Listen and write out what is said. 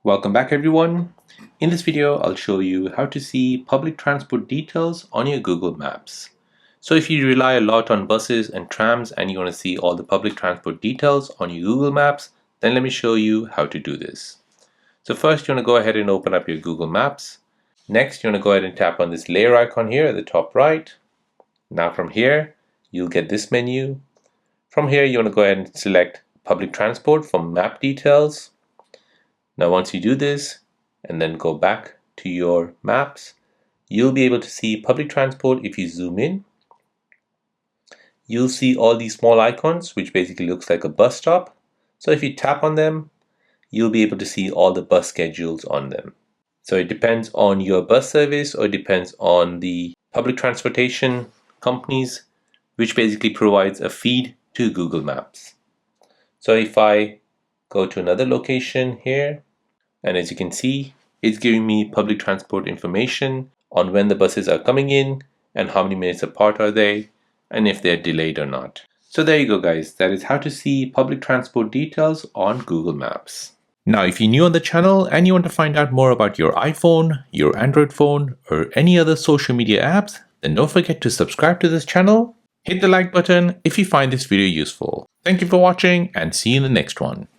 Welcome back everyone. In this video, I'll show you how to see public transport details on your Google Maps. So if you rely a lot on buses and trams and you want to see all the public transport details on your Google Maps, then let me show you how to do this. So first you want to go ahead and open up your Google Maps. Next, you want to go ahead and tap on this layer icon here at the top right. Now from here, you'll get this menu. From here, you want to go ahead and select public transport from map details. Now once you do this and then go back to your maps, you'll be able to see public transport. If you zoom in, you'll see all these small icons, which basically looks like a bus stop. So if you tap on them, you'll be able to see all the bus schedules on them. So it depends on your bus service, or it depends on the public transportation companies, which basically provides a feed to Google Maps. So if I go to another location here, and as you can see, it's giving me public transport information on when the buses are coming in and how many minutes apart are they, and if they're delayed or not. So there you go guys, that is how to see public transport details on Google Maps. Now if you're new on the channel and you want to find out more about your iPhone, your Android phone, or any other social media apps, then don't forget to subscribe to this channel. Hit the like button if you find this video useful. Thank you for watching and see you in the next one.